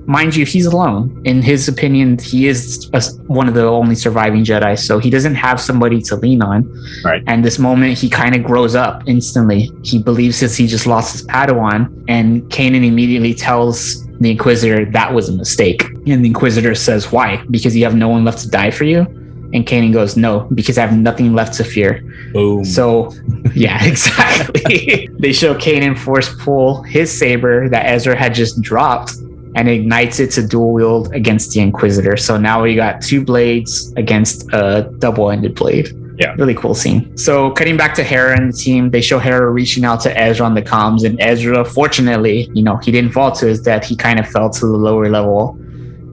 Mind you, he's alone. In his opinion, he is one of the only surviving Jedi, so he doesn't have somebody to lean on. Right. And this moment, he kind of grows up instantly. He believes since he just lost his Padawan, and Kanan immediately tells the Inquisitor that was a mistake. And the Inquisitor says, "Why? Because you have no one left to die for you?" And Kanan goes, "No, because I have nothing left to fear." Boom. So, yeah, exactly. They show Kanan force pull his saber that Ezra had just dropped, and ignites it to dual wield against the Inquisitor. So now we got 2 blades against a double-ended blade. Yeah. Really cool scene. So cutting back to Hera and the team, they show Hera reaching out to Ezra on the comms, and Ezra, fortunately, he didn't fall to his death. He kind of fell to the lower level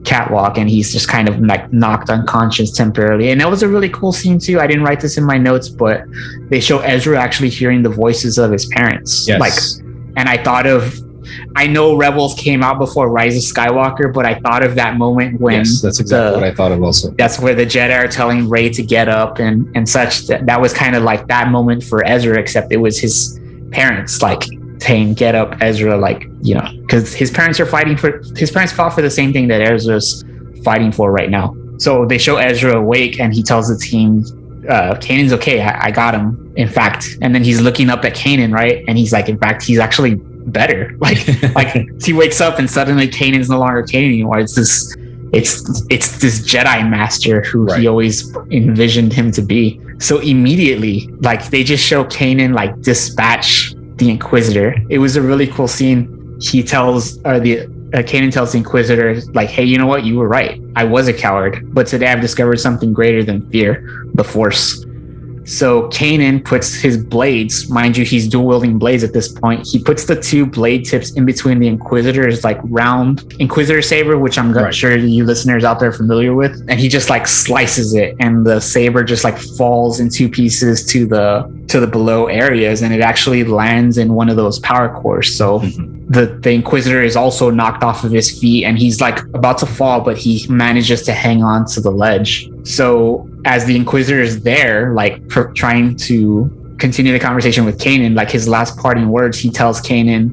catwalk, and he's just kind of like knocked unconscious temporarily. And that was a really cool scene too. I didn't write this in my notes, but they show Ezra actually hearing the voices of his parents. Yes. And I know Rebels came out before Rise of Skywalker, but I thought of that moment when that's exactly what I thought of also. That's where the Jedi are telling Rey to get up and such. That was kind of like that moment for Ezra, except it was his parents like saying, "Get up, Ezra," because his parents fought for the same thing that Ezra's fighting for right now. So they show Ezra awake, and he tells the team, Kanan's okay, I got him, in fact. And then he's looking up at Kanan, right? And he's like, in fact, he's actually better. Like he wakes up and suddenly Kanan's no longer Kanan anymore. It's this Jedi master who he always envisioned him to be. So immediately, like, they just show Kanan like dispatch the Inquisitor. It was a really cool scene. Kanan tells the Inquisitor, like, hey, you know what? You were right. I was a coward, but today I've discovered something greater than fear, the Force. So Kanan puts his blades, mind you, he's dual wielding blades at this point. He puts the 2 blade tips in between the Inquisitor's like round Inquisitor saber, which I'm sure you listeners out there are familiar with. And he just like slices it, and the saber just like falls in 2 pieces to the below areas, and it actually lands in one of those power cores. So the Inquisitor is also knocked off of his feet, and he's like about to fall, but he manages to hang on to the ledge. So as the Inquisitor is there, like trying to continue the conversation with Kanan, like his last parting words, he tells Kanan,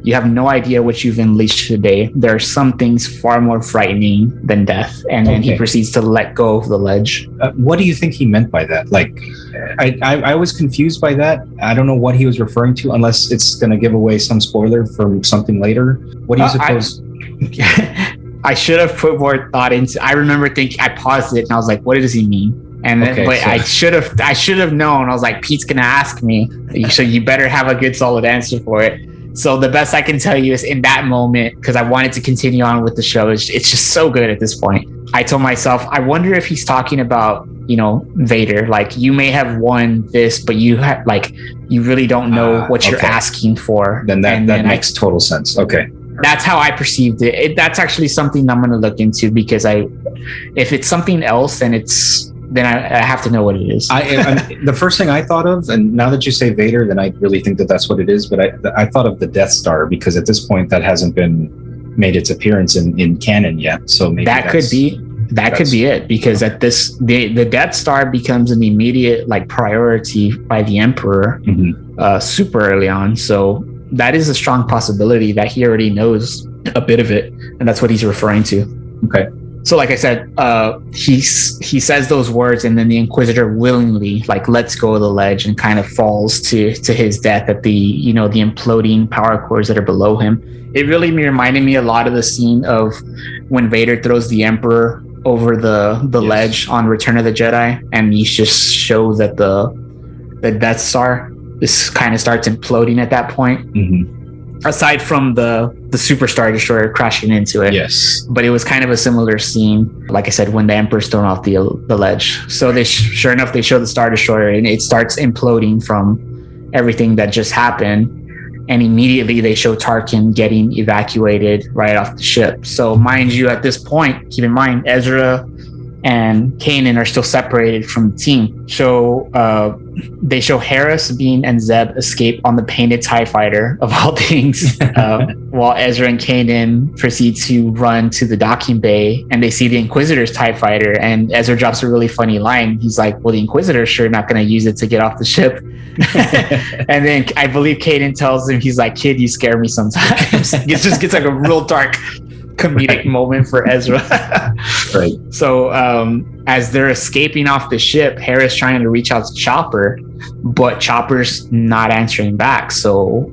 "You have no idea what you've unleashed today. There are some things far more frightening than death." And then he proceeds to let go of the ledge. What do you think he meant by that? Like, I was confused by that. I don't know what he was referring to, unless it's going to give away some spoiler from something later. What do you suppose? I should have put more thought into. I remember thinking, I paused it and I was like, "What does he mean?" And then, I should have known. I was like, Pete's gonna ask me, so you better have a good, solid answer for it. So the best I can tell you is in that moment, because I wanted to continue on with the show. It's just so good at this point. I told myself, I wonder if he's talking about, Vader. Like, you may have won this, but you really don't know what you're asking for. Then that makes total sense. Okay. That's how I perceived it. That's actually something I'm going to look into, because if it's something else, then I have to know what it is. The first thing I thought of, and now that you say Vader, then I really think that that's what it is. But I thought of the Death Star, because at this point that hasn't made its appearance in canon yet. So maybe that could be it, because at this the Death Star becomes an immediate like priority by the Emperor super early on. So that is a strong possibility that he already knows a bit of it, and that's what he's referring to. Okay. So like I said, he says those words, and then the Inquisitor willingly like lets go of the ledge and kind of falls to his death at the the imploding power cores that are below him. It really reminded me a lot of the scene of when Vader throws the Emperor over the ledge on Return of the Jedi, and he just shows that the Death Star kind of starts imploding at that point. Aside from the Super Star Destroyer crashing into it. Yes. But it was kind of a similar scene, like I said, when the Emperor's thrown off the ledge. So they sure enough, they show the Star Destroyer, and it starts imploding from everything that just happened. And immediately they show Tarkin getting evacuated right off the ship. So mind you, at this point, keep in mind, Ezra and Kanan are still separated from the team. So they show Hera, Sabine, and Zeb escape on the painted TIE fighter, of all things, while Ezra and Kanan proceed to run to the docking bay, and they see the Inquisitor's TIE fighter, and Ezra drops a really funny line. He's like, well, the Inquisitor's sure not going to use it to get off the ship. And then I believe Kanan tells him, he's like, kid, you scare me sometimes. It just gets like a real dark comedic moment for Ezra. Right. So as they're escaping off the ship, Hera's trying to reach out to Chopper, but Chopper's not answering back. So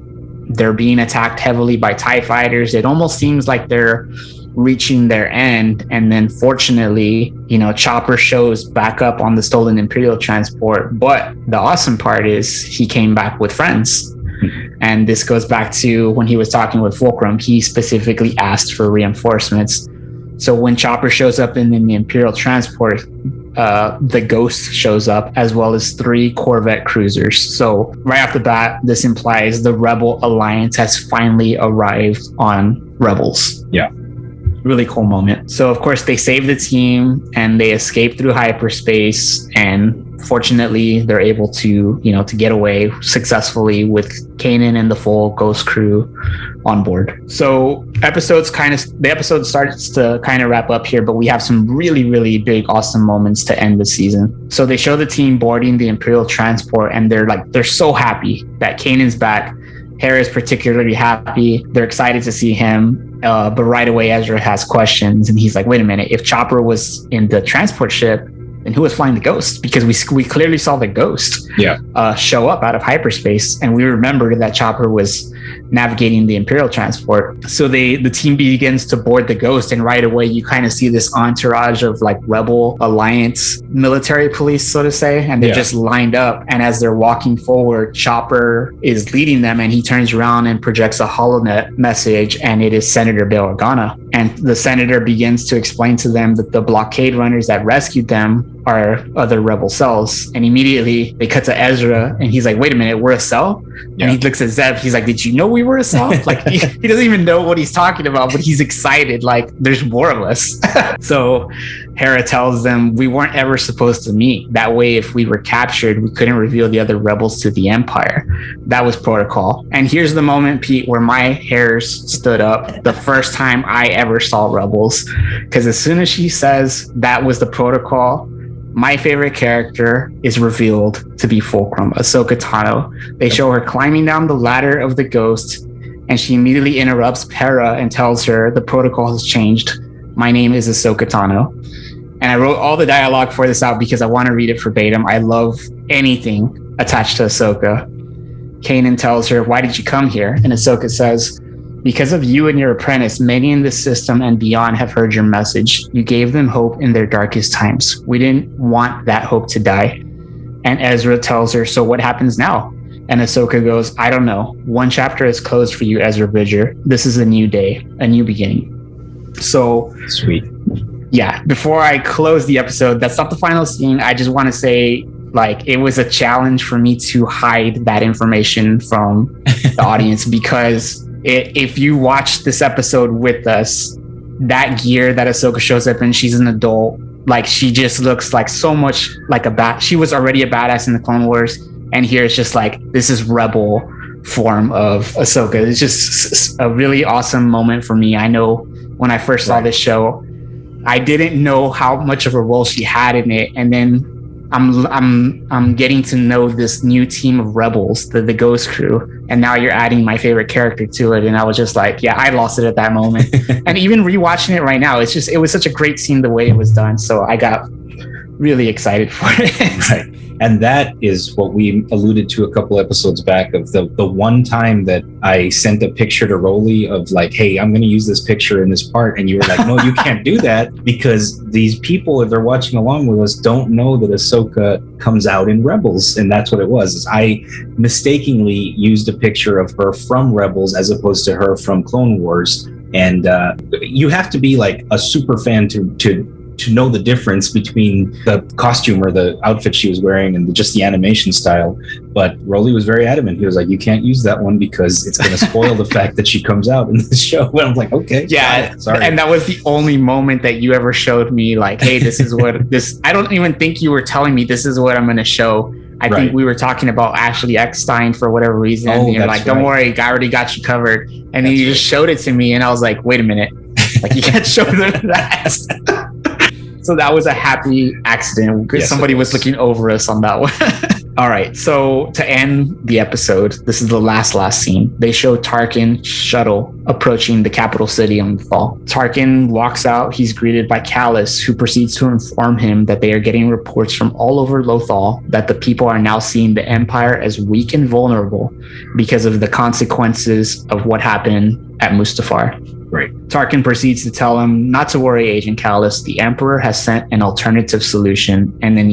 they're being attacked heavily by TIE fighters. It almost seems like they're reaching their end. And then fortunately, Chopper shows back up on the stolen Imperial transport. But the awesome part is he came back with friends. And this goes back to when he was talking with Fulcrum, he specifically asked for reinforcements. So when Chopper shows up in the Imperial transport, the Ghost shows up, as well as 3 Corvette cruisers. So right off the bat, this implies the Rebel Alliance has finally arrived on Rebels. Yeah. Really cool moment. So of course they save the team and they escape through hyperspace, and fortunately they're able to get away successfully with Kanan and the full Ghost crew on board. So the episode starts to kind of wrap up here, but we have some really, really big, awesome moments to end the season. So they show the team boarding the Imperial transport, and they're so happy that Kanan's back. Hera is particularly happy. They're excited to see him. But right away, Ezra has questions, and he's like, wait a minute, if Chopper was in the transport ship, then who was flying the Ghost? Because we clearly saw the Ghost show up out of hyperspace, and we remember that Chopper was navigating the Imperial transport. So the team begins to board the Ghost, and right away you kind of see this entourage of like Rebel Alliance military police, so to say, and they're just lined up. And as they're walking forward, Chopper is leading them, and he turns around and projects a holonet message, and it is Senator Bail Organa. And the senator begins to explain to them that the blockade runners that rescued them are other Rebel cells. And immediately they cut to Ezra, and he's like, wait a minute, we're a cell? And he looks at Zeb, he's like, did you know we were a cell? Like he doesn't even know what he's talking about, but he's excited, like there's more of us. So Hera tells them, we weren't ever supposed to meet. That way, if we were captured, we couldn't reveal the other rebels to the Empire. That was protocol. And here's the moment, Pete, where my hairs stood up the first time I ever saw Rebels. Because as soon as she says that was the protocol, my favorite character is revealed to be Fulcrum, Ahsoka Tano. They show her climbing down the ladder of the Ghost, and she immediately interrupts Hera and tells her the protocol has changed. My name is Ahsoka Tano. And I wrote all the dialogue for this out because I want to read it verbatim. I love anything attached to Ahsoka. Kanan tells her, why did you come here? And Ahsoka says, because of you and your apprentice, many in this system and beyond have heard your message. You gave them hope in their darkest times. We didn't want that hope to die. And Ezra tells her, so what happens now? And Ahsoka goes, I don't know. One chapter is closed for you, Ezra Bridger. This is a new day, a new beginning. So sweet. Yeah, before I close the episode, that's not the final scene. I just want to say, like, it was a challenge for me to hide that information from the audience, because if you watch this episode with us, that gear that Ahsoka shows up in, she's an adult. Like, she just looks like so much like she was already a badass in the Clone Wars, and here it's just like, this is Rebel form of Ahsoka. It's just a really awesome moment for me. I know when I first saw this show, I didn't know how much of a role she had in it, and then I'm getting to know this new team of rebels, the Ghost crew, and now you're adding my favorite character to it, and I was just like, yeah, I lost it at that moment. And even rewatching it right now, it was such a great scene the way it was done, so I got really excited for it. Right. And that is what we alluded to a couple episodes back, of the one time that I sent a picture to Rolly of like, hey, I'm going to use this picture in this part. And you were like, no, you can't do that, because these people, if they're watching along with us, don't know that Ahsoka comes out in Rebels. And that's what it was. Is I mistakenly used a picture of her from Rebels as opposed to her from Clone Wars. And you have to be like a super fan to know the difference between the costume or the outfit she was wearing and just the animation style. But Rolly was very adamant. He was like, you can't use that one because it's going to spoil the fact that she comes out in this show. And I'm like, okay. Yeah. Sorry. And that was the only moment that you ever showed me like, hey, this is what this, I don't even think you were telling me this is what I'm going to show. I think we were talking about Ashley Eckstein for whatever reason. And you're like, don't worry, I already got you covered. And then you just showed it to me, and I was like, wait a minute. Like, you can't show them that. So that was a happy accident, because somebody was looking over us on that one. All right. So to end the episode, this is the last scene. They show Tarkin shuttle approaching the capital city on Lothal. Tarkin walks out. He's greeted by Kallus, who proceeds to inform him that they are getting reports from all over Lothal that the people are now seeing the Empire as weak and vulnerable because of the consequences of what happened at Mustafar. Right. Tarkin proceeds to tell him not to worry, Agent Kallus. The Emperor has sent an alternative solution. And then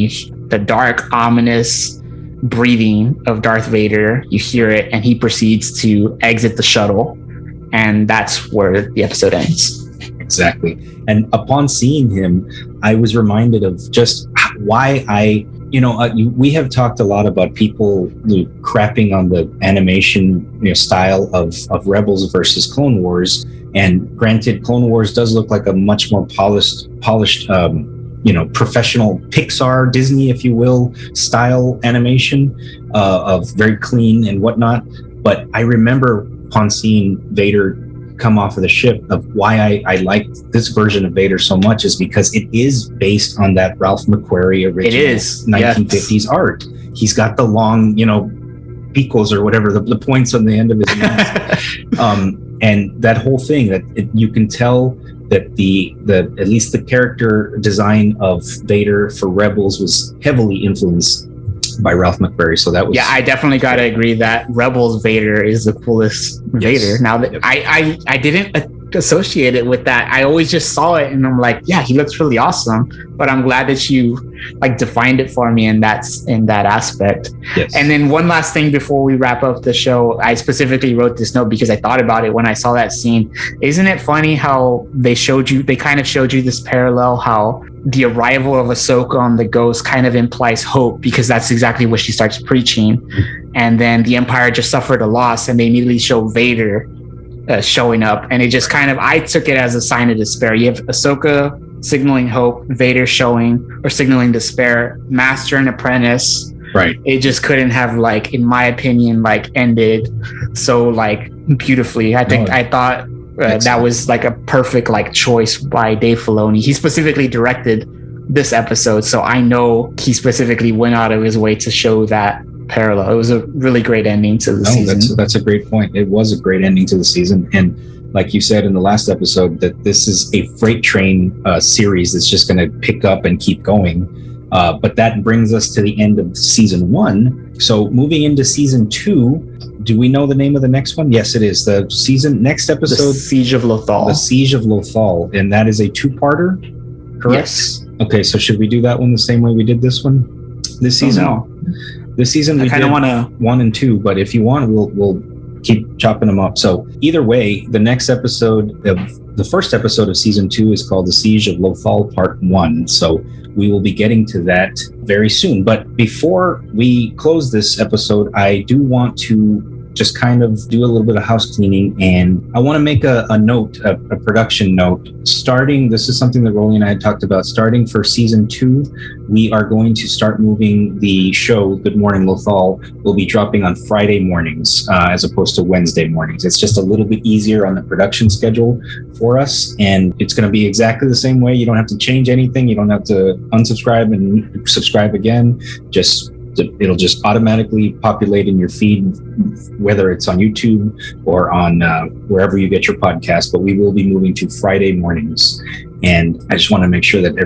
the dark, ominous breathing of Darth Vader. You hear it, and he proceeds to exit the shuttle, and that's where the episode ends. Exactly. And upon seeing him, I was reminded of just why we have talked a lot about people crapping on the animation style of Rebels versus Clone Wars. And granted, Clone Wars does look like a much more polished, professional Pixar, Disney, if you will, style animation of very clean and whatnot. But I remember upon seeing Vader come off of the ship, of why I liked this version of Vader so much is because it is based on that Ralph McQuarrie original 1950s art. He's got the long, beakles or whatever, the points on the end of his mouth. And that whole thing you can tell that the at least the character design of Vader for Rebels was heavily influenced by Ralph McQuarrie. So that was, I definitely got to agree that Rebels Vader is the coolest Vader. Now that I didn't associate it with that. I always just saw it and I'm like, yeah, he looks really awesome. But I'm glad that you defined it for me in that aspect. Yes. And then one last thing before we wrap up the show, I specifically wrote this note because I thought about it when I saw that scene. Isn't it funny how they kind of showed you this parallel, how the arrival of Ahsoka on the Ghost kind of implies hope, because that's exactly what she starts preaching. And then the Empire just suffered a loss and they immediately show Vader showing up, and it just I took it as a sign of despair. You have Ahsoka signaling hope, Vader signaling despair, master and apprentice. Right. It just couldn't have in my opinion ended so beautifully. I thought that was a perfect choice by Dave Filoni. He specifically directed this episode, so I know he specifically went out of his way to show that parallel. It was a really great ending to the season. That's a great point. It was a great ending to the season, and like you said in the last episode, that this is a freight train series that's just going to pick up and keep going. But that brings us to the end of season 1. So moving into season 2, do we know the name of the next one? Yes, it is. The next episode, The Siege of Lothal. The Siege of Lothal, and that is a 2-parter, correct? Yes. Okay, so should we do that one the same way we did this one this season? No. This season we did 1 and 2, but if you want, we'll keep chopping them up. So either way, the next episode, the first episode of season 2 is called The Siege of Lothal Part 1. So we will be getting to that very soon. But before we close this episode, I do want to just kind of do a little bit of house cleaning, and I want to make a note, a production note. This is something that Rolly and I had talked about. Starting for season 2, we are going to start moving the show, Good Morning Lothal, will be dropping on Friday mornings as opposed to Wednesday mornings. It's just a little bit easier on the production schedule for us, and it's going to be exactly the same way. You don't have to change anything. You don't have to unsubscribe and subscribe again. It'll just automatically populate in your feed, whether it's on YouTube or on wherever you get your podcast. But we will be moving to Friday mornings, and I just want to make sure that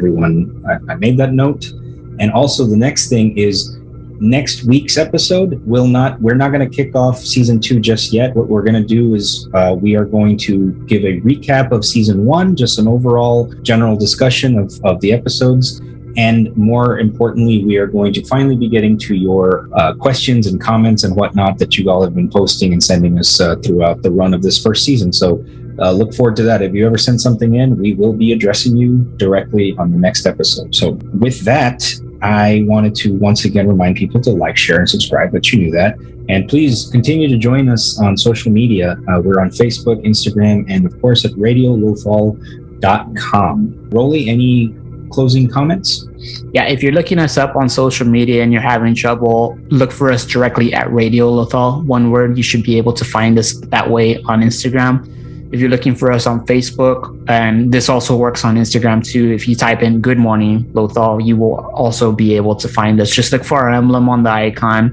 I made that note. And also, the next thing is next week's episode. We're not going to kick off season 2 just yet. What we're going to do is we are going to give a recap of season 1, just an overall general discussion of the episodes. And more importantly, we are going to finally be getting to your questions and comments and whatnot that you all have been posting and sending us throughout the run of this first season. So look forward to that. If you ever send something in, we will be addressing you directly on the next episode. So with that, I wanted to once again remind people to like, share, and subscribe, but you knew that. And please continue to join us on social media. We're on Facebook, Instagram, and of course at radiolothal.com. Rolly, any closing comments? Yeah, if you're looking us up on social media and you're having trouble, look for us directly at Radio Lothal. One word. You should be able to find us that way on Instagram. If you're looking for us on Facebook, and this also works on Instagram too, if you type in Good Morning Lothal, you will also be able to find us. Just look for our emblem on the icon.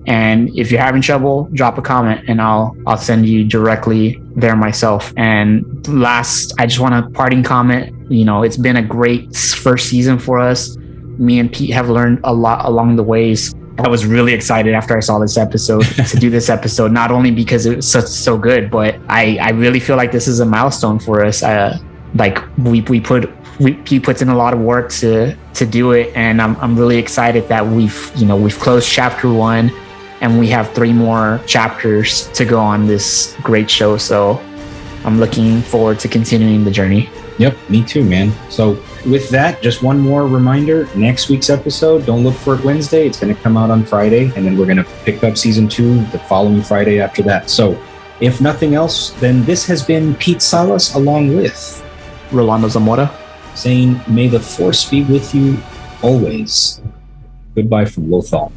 And if you're having trouble, drop a comment and I'll send you directly there myself. And last, I just want a parting comment. It's been a great first season for us. Me and Pete have learned a lot along the ways. I was really excited after I saw this episode to do this episode, not only because it was so good, but I really feel like this is a milestone for us. We put he puts in a lot of work to do it, and I'm really excited that we've closed chapter 1, and we have 3 more chapters to go on this great show. So I'm looking forward to continuing the journey. Yep, me too, man. So with that, just one more reminder, next week's episode, don't look for it Wednesday. It's going to come out on Friday, and then we're going to pick up season 2 the following Friday after that. So if nothing else, then this has been Pete Salas along with Rolando Zamora, saying, may the force be with you always. Goodbye from Lothal.